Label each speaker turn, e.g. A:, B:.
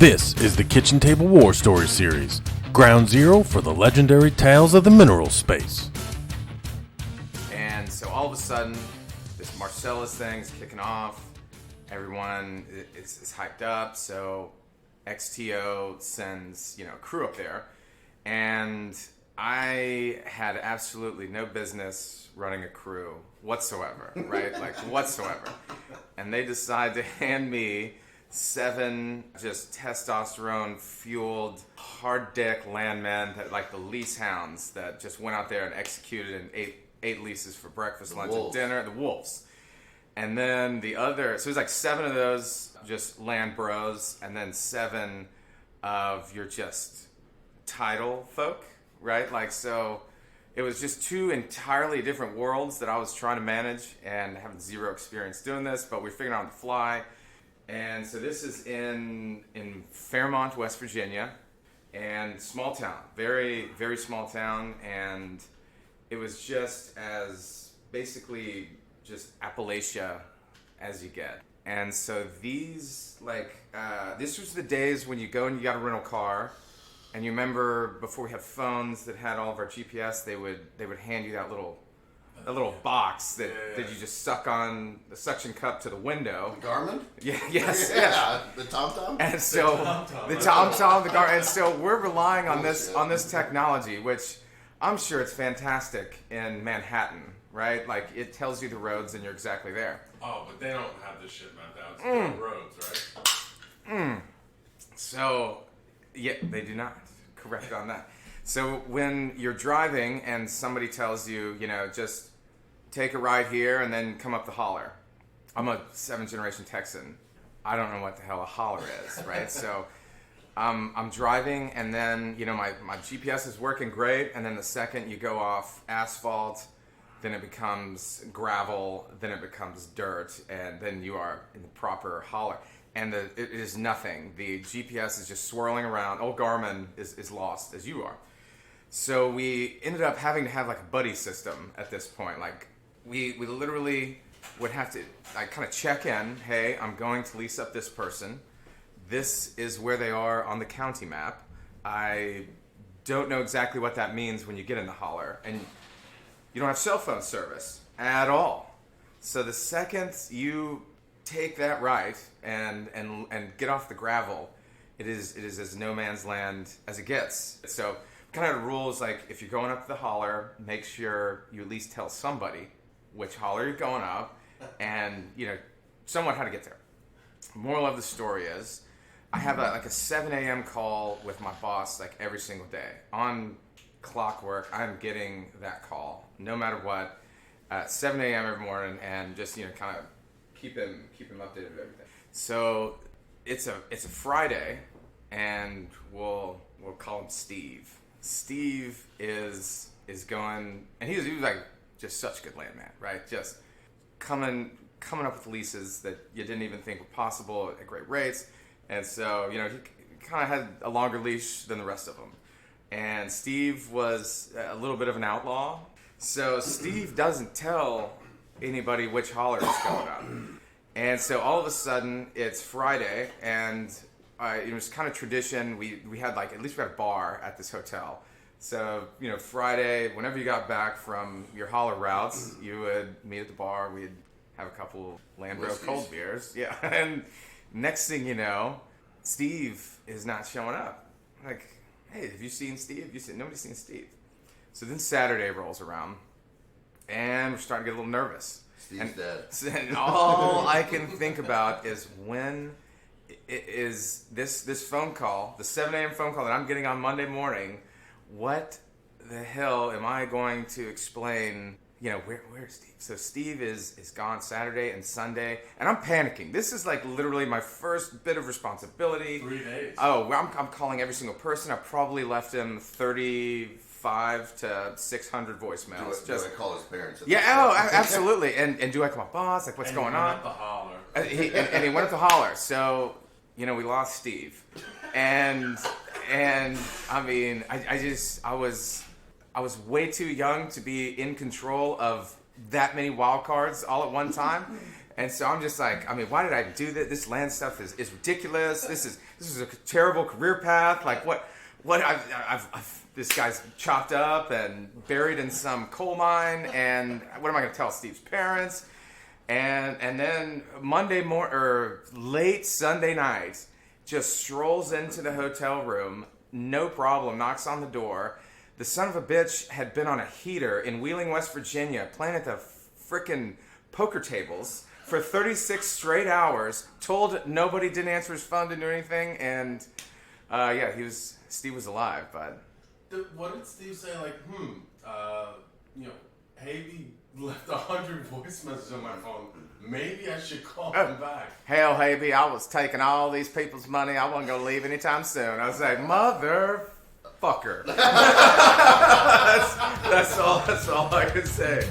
A: This is the Kitchen Table War Story Series, ground zero for the legendary tales of the mineral space.
B: And so all of a sudden, this Marcellus thing is kicking off. Everyone is hyped up. So XTO sends, a crew up there. And I had absolutely no business running a crew whatsoever, right? Whatsoever. And they decide to hand me 7 just testosterone-fueled, hard-dick landmen that like the lease hounds that just went out there and executed and ate leases for breakfast, lunch, and dinner. The wolves. And then the other, so it was like 7 of those just land bros, and then 7 of your just title folk, right? So it was just 2 entirely different worlds that I was trying to manage and having zero experience doing this, but we figured out on the fly. And so this is in Fairmont, West Virginia, and small town, very, very small town, and it was just as basically just Appalachia as you get. And so these, this was the days when you go and you got a rental car, and you remember before we had phones that had all of our GPS, they would hand you that little box that you just suck on the suction cup to the window.
C: The Garmin?
B: Yeah, yes.
C: Yeah, the TomTom?
B: And so the TomTom, the Garmin, and so we're relying on this technology, which I'm sure it's fantastic in Manhattan, right? Like it tells you the roads and you're exactly there.
D: Oh, but they don't have this shit mapped out. It's roads, right?
B: So, yeah, they do not. Correct on that. So when you're driving and somebody tells you, just take a ride here and then come up the Holler. I'm a 7th-generation Texan. I don't know what the hell a Holler is, right? So I'm driving, and then, my GPS is working great, and then the second you go off asphalt, then it becomes gravel, then it becomes dirt, and then you are in the proper Holler. And it is nothing. The GPS is just swirling around. Old Garmin is lost, as you are. So we ended up having to have like a buddy system at this point. Like we literally would have to kind of check in. Hey, I'm going to lease up this person. This is where they are on the county map. I don't know exactly what that means when you get in the Holler. And you don't have cell phone service at all. So the second you take that right and get off the gravel, it is as no man's land as it gets. So kind of rules, like if you're going up the Holler, make sure you at least tell somebody which Holler you're going up and somewhat how to get there. Moral of the story is I have a 7 a.m. call with my boss like every single day. On clockwork, I'm getting that call no matter what at 7 a.m. every morning, and just kind of keep him updated with everything. So it's a Friday, and we'll call him Steve. Steve is going, and he was like just such a good landman, right? Just coming up with leases that you didn't even think were possible at great rates, and so he kind of had a longer leash than the rest of them. And Steve was a little bit of an outlaw, so Steve doesn't tell anybody which Holler is going up. And so all of a sudden it's Friday, and it was kind of tradition. We had at least we had a bar at this hotel. So, Friday, whenever you got back from your Holler routes, you would meet at the bar. We'd have a couple Landro cold beers. Yeah. And next thing you know, Steve is not showing up. I'm like, hey, have you seen Steve? Nobody's seen Steve. So then Saturday rolls around, and we're starting to get a little nervous.
C: Steve's dead.
B: And all I can think about is when is this phone call, the 7 a.m. phone call that I'm getting on Monday morning, what the hell am I going to explain, where is Steve? So Steve is gone Saturday and Sunday, and I'm panicking. This is literally my first bit of responsibility.
D: 3 days.
B: Oh, I'm calling every single person. I probably left him 35 to 600 voicemails.
C: Do I call his parents?
B: Absolutely. And do I call my boss? What's going on?
D: At the Holler.
B: And he went up to Holler. So, we lost Steve. And I mean, I was way too young to be in control of that many wild cards all at one time. And so I'm just like, I mean, why did I do this? This land stuff is ridiculous. This is a terrible career path. Like what this guy's chopped up and buried in some coal mine, and what am I going to tell Steve's parents? And then late Sunday night, just strolls into the hotel room, no problem, knocks on the door. The son of a bitch had been on a heater in Wheeling, West Virginia, playing at the frickin' poker tables for 36 straight hours, told nobody, didn't answer his phone, didn't do anything, and Steve was alive, but...
D: What did Steve say? Like, Haby left 100 voice messages on my phone. Maybe I should call him back.
B: Hell, Haby, I was taking all these people's money. I wasn't going to leave anytime soon. I was like, motherfucker. That's all I can say.